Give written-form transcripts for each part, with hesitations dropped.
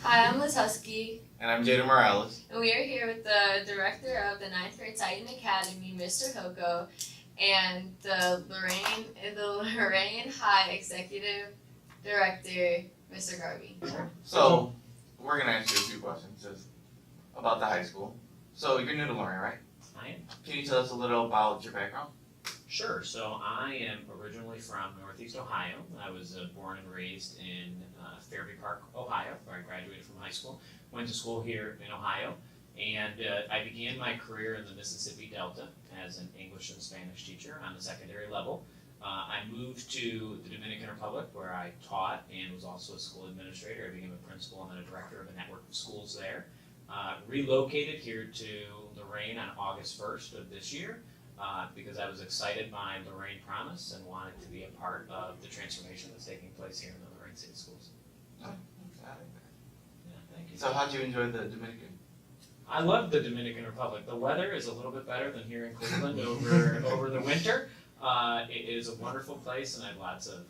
Hi, I'm Liz Huskey, And I'm Jaiden Morales. and we are here with the director of the ninth grade Jaiden Academy, Mr. Hilko, and the Lorain High Executive Director, Mr. Garvey. So, we're going to ask you a few questions just about the high school. So, you're new to Lorain, right? I am. Can you tell us a little about your background? Sure. So I am originally from Northeast Ohio. I was born and raised in Fairview Park, Ohio, where I graduated from high school. Went to school here in Ohio, and I began my career in the Mississippi Delta as an English and Spanish teacher on the secondary level. I moved to the Dominican Republic, where I taught and was also a school administrator. I became a principal and then a director of a network of schools there. Relocated here to Lorain on August 1st of this year. Because I was excited by Lorain Promise and wanted to be a part of the transformation that's taking place here in the Lorain City Schools. Oh, Yeah, thank you. so, how'd you enjoy the Dominican? I love the Dominican Republic. The weather is a little bit better than here in Cleveland over the winter. It is a wonderful place, and I have lots of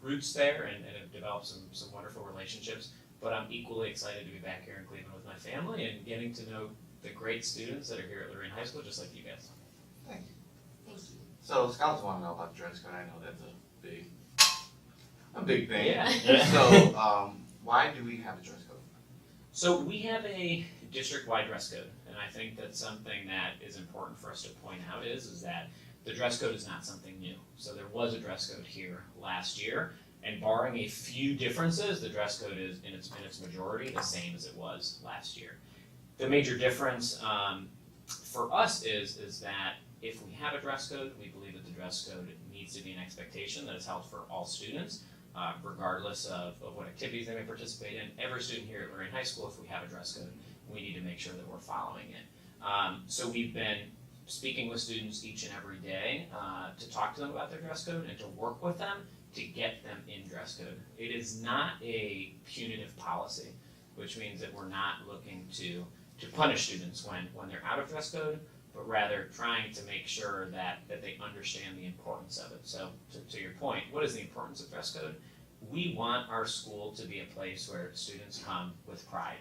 roots there and have developed some wonderful relationships. But I'm equally excited to be back here in Cleveland with my family and getting to know the great students that are here at Lorain High School, just like you guys. Thank you. Thank you. So, scouts want to know about the dress code. I know that's a big thing. Yeah. So, why do we have a dress code? So we have a district-wide dress code, and I think that's something that is important for us to point out is that the dress code is not something new. So there was a dress code here last year, and barring a few differences, the dress code is in its majority the same as it was last year. The major difference for us is that if we have a dress code, we believe that the dress code needs to be an expectation that is held for all students, regardless of what activities they may participate in. Every student here at Lorain High School, if we have a dress code, we need to make sure that we're following it. So we've been speaking with students each and every day to talk to them about their dress code and to work with them to get them in dress code. It is not a punitive policy, which means that we're not looking to punish students when they're out of dress code, but rather trying to make sure that they understand the importance of it. So to your point, what is the importance of dress code? We want our school to be a place where students come with pride.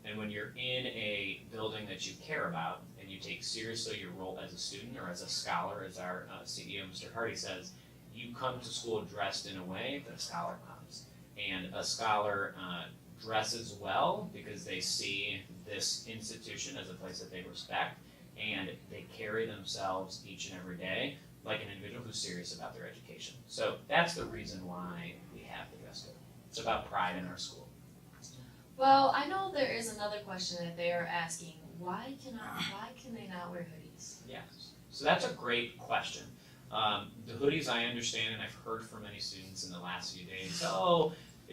And when you're in a building that you care about and you take seriously your role as a student or as a scholar, as our CEO, Mr. Hardy, says, you come to school dressed in a way that a scholar comes. And a scholar dresses well because they see this institution as a place that they respect, and they carry themselves each and every day like an individual who's serious about their education. So that's the reason why we have the dress code. It's about pride in our school. Well, I know there is another question that they are asking. Why can they not wear hoodies? Yes. So that's a great question. The hoodies, I understand, and I've heard from many students in the last few days,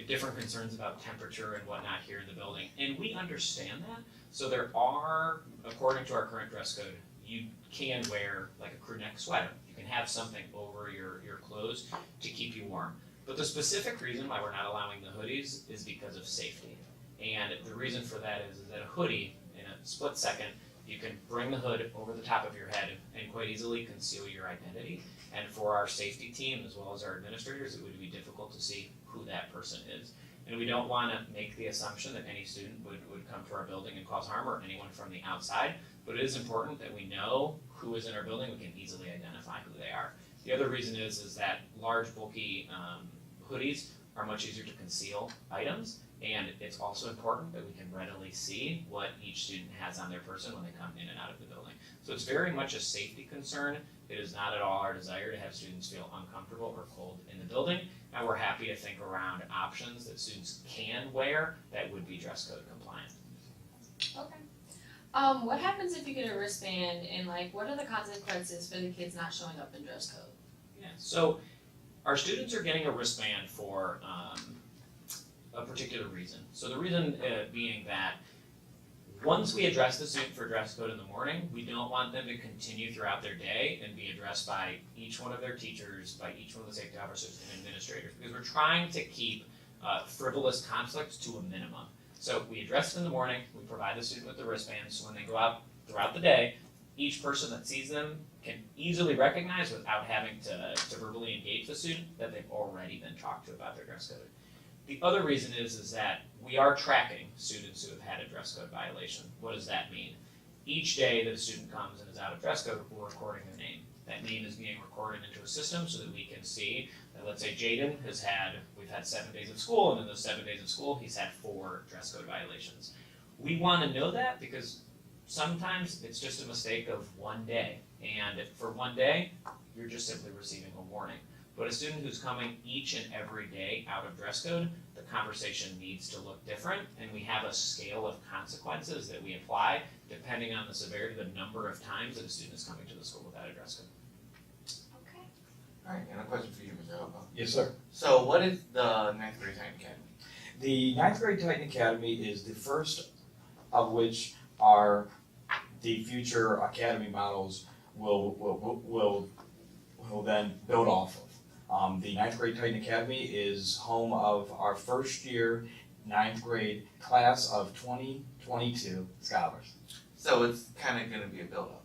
different concerns about temperature and whatnot here in the building. And we understand that. So there are, according to our current dress code, you can wear like a crew neck sweater. You can have something over your clothes to keep you warm. But the specific reason why we're not allowing the hoodies is because of safety. And the reason for that is that a hoodie, in a split second, you can bring the hood over the top of your head and quite easily conceal your identity. And for our safety team, as well as our administrators, it would be difficult to see who that person is. And we don't want to make the assumption that any student would come to our building and cause harm, or anyone from the outside, but it is important that we know who is in our building. We can easily identify who they are. The other reason is that large, bulky hoodies are much easier to conceal items, and it's also important that we can readily see what each student has on their person when they come in and out of the building. So it's very much a safety concern. It is not at all our desire to have students feel uncomfortable or cold in the building, and we're happy to think around options that students can wear that would be dress code compliant. Okay. What happens if you get a wristband, and what are the consequences for the kids not showing up in dress code? Yeah, so our students are getting a wristband for a particular reason. So the reason being that once we address the student for dress code in the morning, we don't want them to continue throughout their day and be addressed by each one of their teachers, by each one of the safety officers and administrators, because we're trying to keep frivolous conflicts to a minimum. So we address it in the morning, we provide the student with the wristbands, so when they go out throughout the day, each person that sees them can easily recognize without having to verbally engage the student that they've already been talked to about their dress code. The other reason is that we are tracking students who have had a dress code violation. What does that mean? Each day that a student comes and is out of dress code, we're recording their name. That name is being recorded into a system so that we can see that, let's say Jaiden we've had 7 days of school, and in those 7 days of school, he's had 4 dress code violations. We want to know that because sometimes it's just a mistake of one day. And for one day, you're just simply receiving a warning. But a student who's coming each and every day out of dress code, the conversation needs to look different, and we have a scale of consequences that we apply depending on the severity, the number of times that a student is coming to the school without a dress code. Okay. Alright, and a question for you, Mr. Hilko. Yes, sir. So what is the 9th grade Titan Academy? The 9th grade Titan Academy is the first of which are the future academy models will then build off of. The 9th grade Titan Academy is home of our first year 9th grade class of 2022 scholars. So it's kind of going to be a build-up.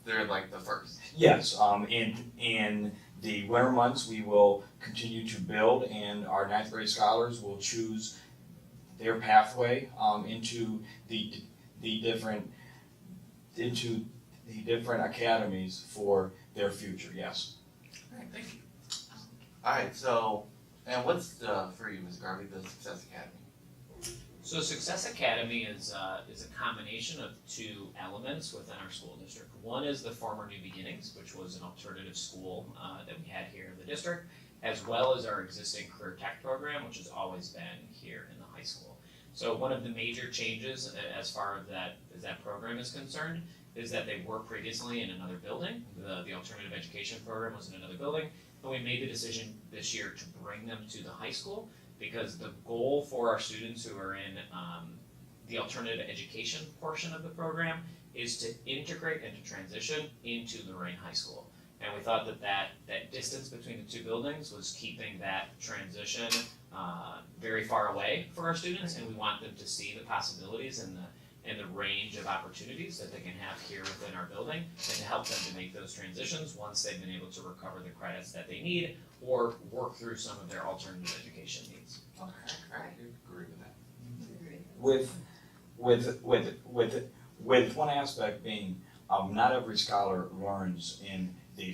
They're like the first. Yes, in the winter months, we will continue to build, and our 9th grade scholars will choose their pathway into the different academies for their future. Yes. Alright, thank you. Alright, so, and what's for you, Ms. Garvey, the Success Academy? So Success Academy is a combination of 2 elements within our school district. One is the former New Beginnings, which was an alternative school that we had here in the district, as well as our existing Career Tech program, which has always been here in the high school. So one of the major changes as far as that program is concerned is that they were previously in another building. The alternative education program was in another building, and we made the decision this year to bring them to the high school because the goal for our students who are in the alternative education portion of the program is to integrate and to transition into Lorain High School. And we thought that distance between the 2 buildings was keeping that transition very far away for our students, and we want them to see the possibilities and the range of opportunities that they can have here within our building, and to help them to make those transitions once they've been able to recover the credits that they need or work through some of their alternative education needs. Okay, I agree with that. With one aspect being, not every scholar learns in the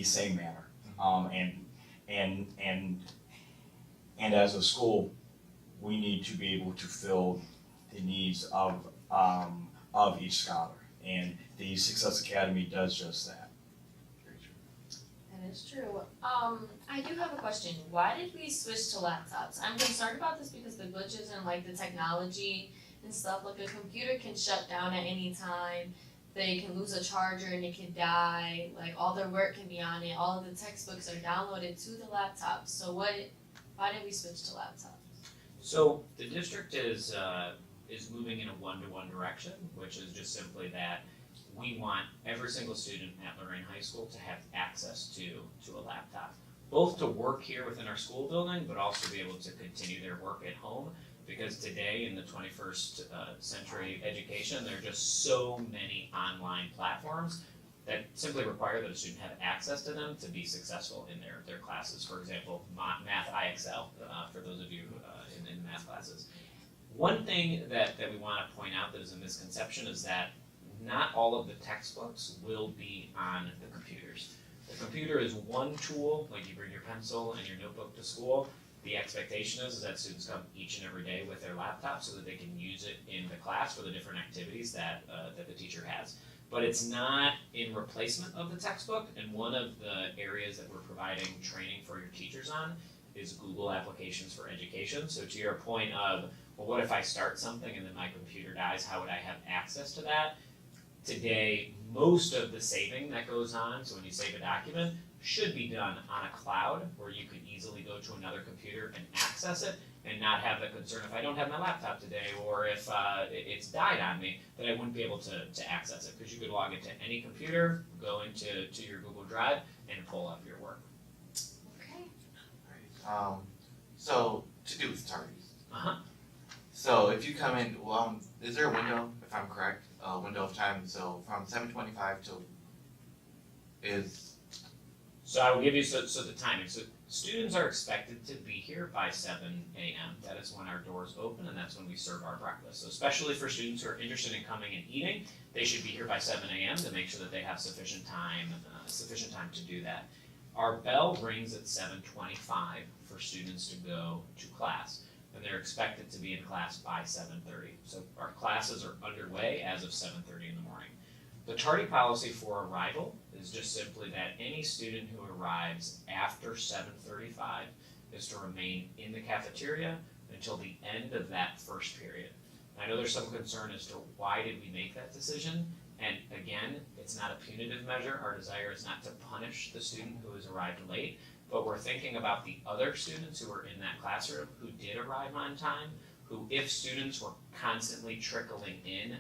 same manner, and as a school, we need to be able to fill the needs of each scholar, and the Success Academy does just that. That is true. I do have a question. Why did we switch to laptops? I'm concerned about this because the glitches and like the technology and stuff, like a computer can shut down at any time. They can lose a charger and it can die. Like all their work can be on it. All of the textbooks are downloaded to the laptops. So why did we switch to laptops? So the district is moving in a one-to-one direction, which is just simply that we want every single student at Lorain High School to have access to a laptop, both to work here within our school building, but also be able to continue their work at home. Because today in the 21st century education, there are just so many online platforms that simply require that a student have access to them to be successful in their classes. For example, Math IXL, for those of you in math classes. One thing that we want to point out that is a misconception is that not all of the textbooks will be on the computers. The computer is one tool, like you bring your pencil and your notebook to school. The expectation is that students come each and every day with their laptop so that they can use it in the class for the different activities that the teacher has. But it's not in replacement of the textbook, and one of the areas that we're providing training for your teachers on is Google applications for education. So to your point of, well, what if I start something and then my computer dies, how would I have access to that? Today, most of the saving that goes on, so when you save a document, should be done on a cloud where you can easily go to another computer and access it and not have the concern if I don't have my laptop today or if it's died on me that I wouldn't be able to access it, because you could log into any computer, go into your Google Drive and pull up your work. Okay. Alright, so to-dos, targets. Uh-huh. So if you come in, is there a window, if I'm correct, a window of time, so from 7:25 till is So I will give you, so the timing, so students are expected to be here by 7 a.m. That is when our doors open and that's when we serve our breakfast. So especially for students who are interested in coming and eating, they should be here by 7 a.m. to make sure that they have sufficient time to do that. Our bell rings at 7:25 for students to go to class, and they're expected to be in class by 7:30. So our classes are underway as of 7:30 in the morning. The tardy policy for arrival is just simply that any student who arrives after 7:35 is to remain in the cafeteria until the end of that first period. I know there's some concern as to why did we make that decision, and again, it's not a punitive measure. Our desire is not to punish the student who has arrived late, but we're thinking about the other students who were in that classroom who did arrive on time, who if students were constantly trickling in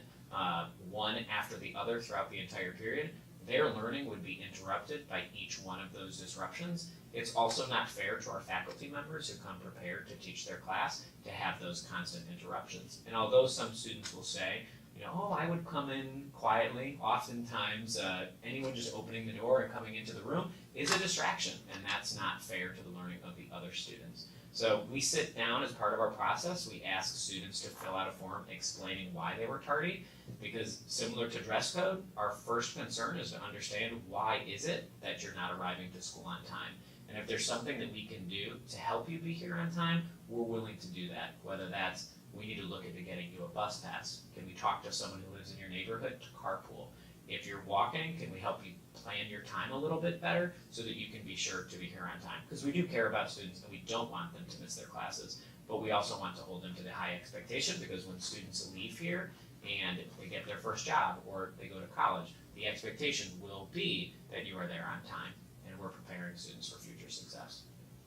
one after the other throughout the entire period, their learning would be interrupted by each one of those disruptions. It's also not fair to our faculty members who come prepared to teach their class to have those constant interruptions. And although some students will say, oh, I would come in quietly, oftentimes anyone just opening the door and coming into the room is a distraction, and that's not fair to the learning of the other students. So we sit down as part of our process, we ask students to fill out a form explaining why they were tardy, because similar to dress code, our first concern is to understand why is it that you're not arriving to school on time. And if there's something that we can do to help you be here on time, we're willing to do that. Whether that's, we need to look into getting you a bus pass. Can we talk to someone who lives in your neighborhood to carpool? If you're walking, can we help you plan your time a little bit better so that you can be sure to be here on time? Because we do care about students and we don't want them to miss their classes, but we also want to hold them to the high expectation, because when students leave here and they get their first job or they go to college, the expectation will be that you are there on time, and we're preparing students for future success.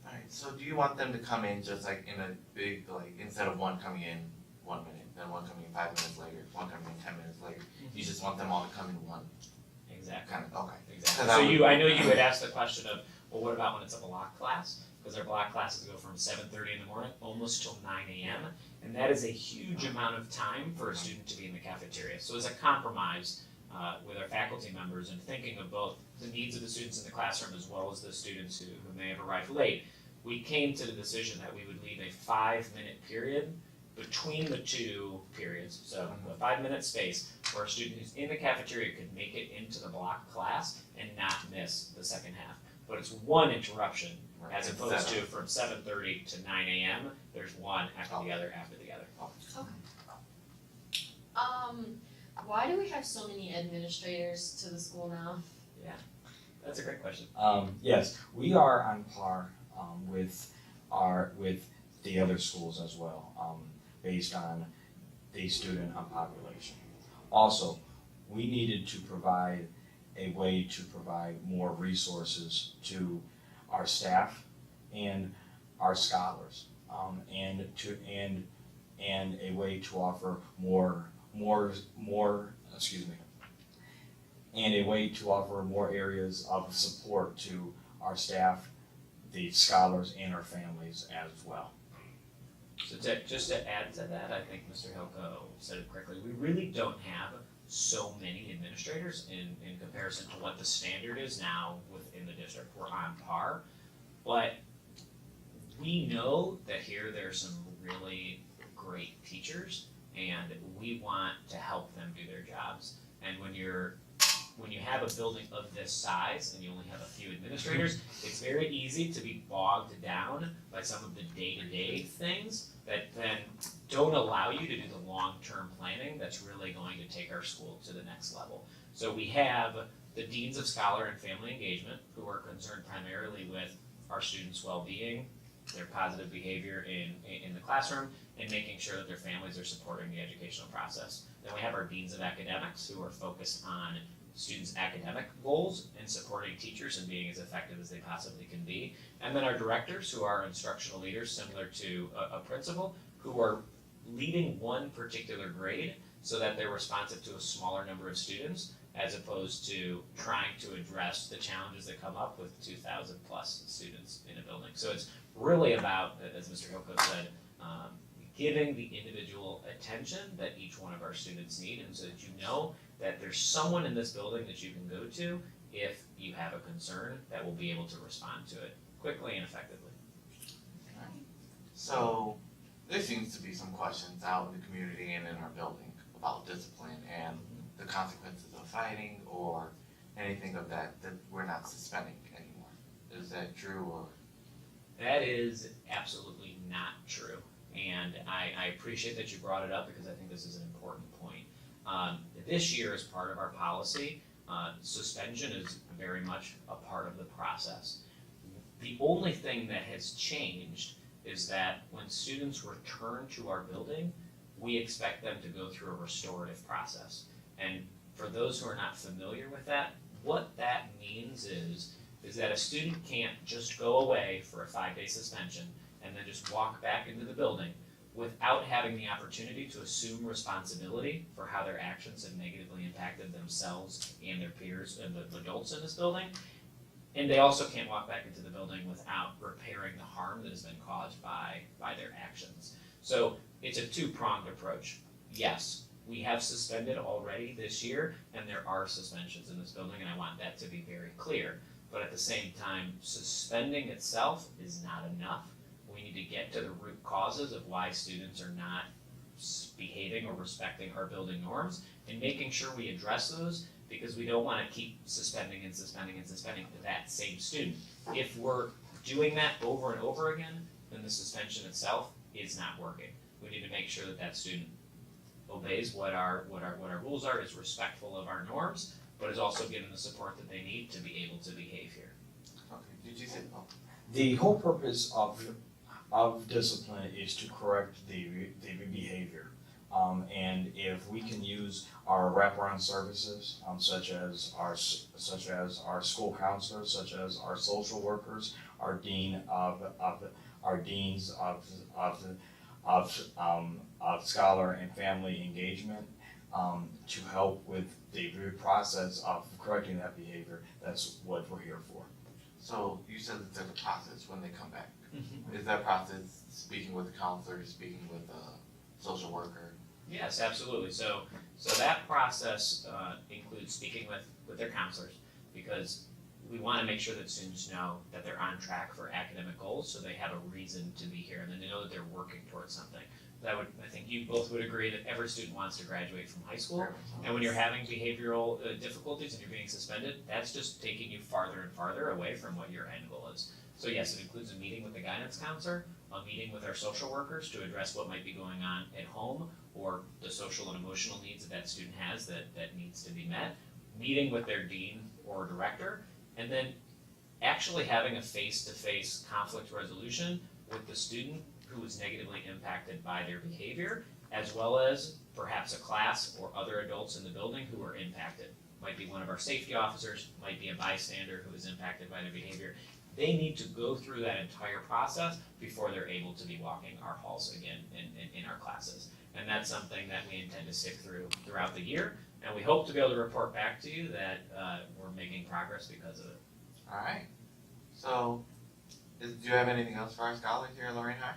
Alright, so do you want them to come in just like in a big, like, instead of one coming in 1 minute, then one coming in 5 minutes later, one coming in 10 minutes later? You just want them all to come in one Exactly. kind of, okay. Exactly. That So would- I know you had asked the question of, well, what about when it's a block class? Because our block classes go from 7:30 in the morning almost till 9 a.m. And that is a huge amount of time for a student to be in the cafeteria. So as a compromise with our faculty members and thinking of both the needs of the students in the classroom as well as the students who may have arrived late, we came to the decision that we would leave a 5-minute period between the two periods. So a 5-minute space where a student who's in the cafeteria could make it into the block class and not miss the second half. But it's one interruption as opposed to from 7:30 to 9 a.m. There's one after the other after the other. Why do we have so many administrators to the school now? That's a great question. Yes, we are on par with the other schools as well, based on the student population. Also, we needed to provide a way to provide more resources to our staff and our scholars, and a way to offer and a way to offer more areas of support to our staff, the scholars, and our families as well. So just to add to that, I think Mr. Hilko said it correctly. We really don't have so many administrators in comparison to what the standard is now within the district. We're on par, but we know that here there's some really great teachers, and we want to help them do their jobs. And when you have a building of this size and you only have a few administrators, it's very easy to be bogged down by some of the day-to-day things that then don't allow you to do the long-term planning that's really going to take our school to the next level. So we have the deans of scholar and family engagement, who are concerned primarily with our students' well-being, their positive behavior in the classroom, and making sure that their families are supporting the educational process. Then we have our deans of academics, who are focused on students' academic goals and supporting teachers and being as effective as they possibly can be. And then our directors, who are instructional leaders similar to a principal, who are leading one particular grade so that they're responsive to a smaller number of students, as opposed to trying to address the challenges that come up with 2,000 plus students in a building. So it's really about, as Mr. Hilko said, giving the individual attention that each one of our students need, and so that you know that there's someone in this building that you can go to if you have a concern, that we'll be able to respond to it quickly and effectively. So there seems to be some questions out in the community and in our building about discipline and the consequences of fighting or anything of that we're not suspending anymore. Is that true or? That is absolutely not true. And I appreciate that you brought it up because I think this is an important point. This year, as part of our policy, suspension is very much a part of the process. The only thing that has changed is that when students return to our building, we expect them to go through a restorative process. And for those who are not familiar with that, what that means is that a student can't just go away for a 5-day suspension and then just walk back into the building without having the opportunity to assume responsibility for how their actions have negatively impacted themselves and their peers and the adults in this building. And they also can't walk back into the building without repairing the harm that has been caused by their actions. So it's a two-pronged approach. Yes, we have suspended already this year, and there are suspensions in this building, and I want that to be very clear. But at the same time, suspending itself is not enough. We need to get to the root causes of why students are not behaving or respecting our building norms and making sure we address those, because we don't want to keep suspending and suspending and suspending that same student. If we're doing that over and over again, then the suspension itself is not working. We need to make sure that that student obeys what our rules are, is respectful of our norms, but is also given the support that they need to be able to behave here. Okay, did you say, The whole purpose of discipline is to correct the behavior. And if we can use our wraparound services, such as our school counselors, such as our social workers, our deans of scholar and family engagement, to help with the process of correcting that behavior, that's what we're here for. so you said that there's a process when they come back. Is that process speaking with the counselor, speaking with a social worker? Yes, absolutely. So that process includes speaking with their counselors, because we want to make sure that students know that they're on track for academic goals, so they have a reason to be here, and then they know that they're working towards something. I think you both would agree that every student wants to graduate from high school, and when you're having behavioral difficulties and you're being suspended, that's just taking you farther and farther away from what your end goal is. So yes, it includes a meeting with the guidance counselor, a meeting with our social workers to address what might be going on at home or the social and emotional needs that student has that needs to be met, meeting with their dean or director, and then actually having a face-to-face conflict resolution with the student who is negatively impacted by their behavior, as well as perhaps a class or other adults in the building who are impacted. Might be one of our safety officers, might be a bystander who is impacted by their behavior. They need to go through that entire process before they're able to be walking our halls again in our classes. And that's something that we intend to stick throughout the year, and we hope to be able to report back to you that we're making progress because of it. All right. So, do you have anything else for our scholars here at Lorain High?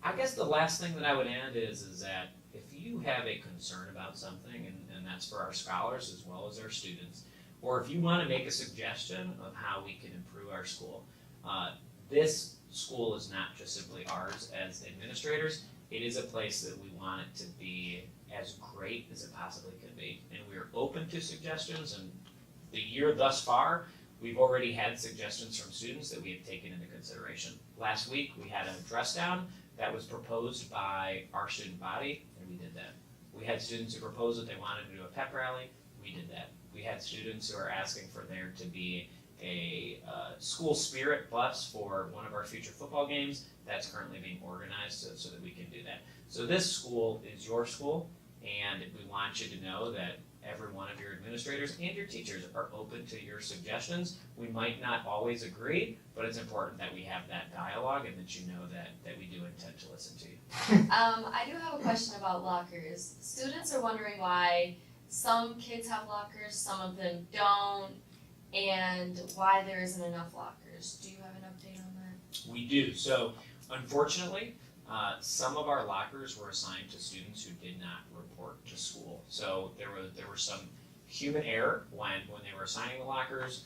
I guess the last thing that I would add is that if you have a concern about something, and that's for our scholars as well as our students, or if you want to make a suggestion of how we can improve our school, this school is not just simply ours as administrators. It is a place that we want it to be as great as it possibly could be, and we're open to suggestions. And the year thus far, we've already had suggestions from students that we have taken into consideration. Last week, we had a dress down that was proposed by our student body, and we did that. We had students who proposed that they wanted to do a pep rally, we did that. We had students who are asking for there to be a school spirit bus for one of our future football games. That's currently being organized so that we can do that. So this school is your school, and we want you to know that every one of your administrators and your teachers are open to your suggestions. We might not always agree, but it's important that we have that dialogue and that you know that we do intend to listen to you. I do have a question about lockers. Students are wondering why some kids have lockers, some of them don't, and why there isn't enough lockers. Do you have an update on that? We do. So unfortunately, some of our lockers were assigned to students who did not report to school. So there were some human error when they were assigning the lockers,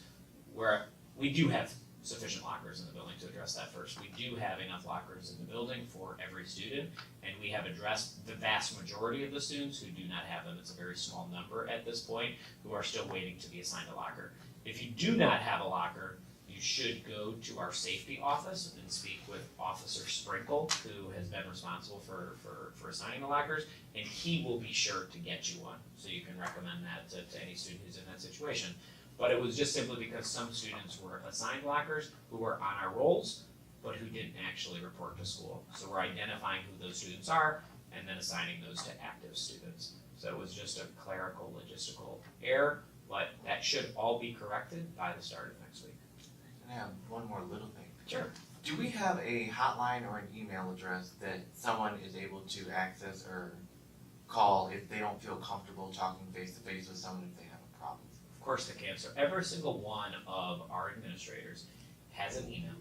where we do have sufficient lockers in the building to address that first. We do have enough lockers in the building for every student, and we have addressed the vast majority of the students who do not have them. It's a very small number at this point who are still waiting to be assigned a locker. If you do not have a locker, you should go to our safety office and speak with Officer Sprinkle, who has been responsible for assigning the lockers, and he will be sure to get you one. So you can recommend that to any student who's in that situation. But it was just simply because some students were assigned lockers who were on our rolls, but who didn't actually report to school. So we're identifying who those students are and then assigning those to active students. So it was just a clerical, logistical error, but that should all be corrected by the start of next week. And I have one more little thing. Sure. Do we have a hotline or an email address that someone is able to access or call if they don't feel comfortable talking face to face with someone if they have a problem? Of course they can. So every single one of our administrators has an email,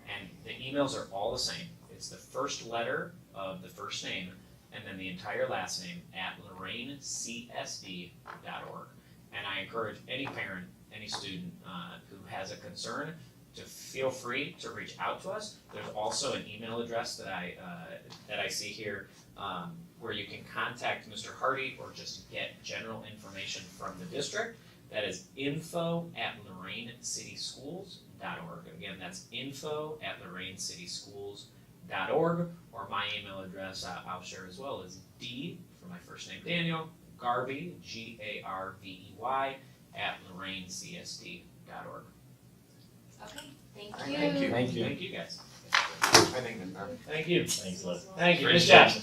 and the emails are all the same. It's the first letter of the first name and then the entire last name at loraincsd.org. And I encourage any parent, any student who has a concern to feel free to reach out to us. There's also an email address that I see here where you can contact Mr. Hardy or just get general information from the district. That is info@lorain.cityschools.org. Again, that's info@lorainCitySchools.org, or my email address I'll share as well is D for my first name Daniel, Garvey, Garvey, @loraincsd.org. Okay, thank Thank you. you. Thank you. Thank you guys. I think that's perfect. Thank you. Thanks, Liz. Thank you. Great Nice job. job.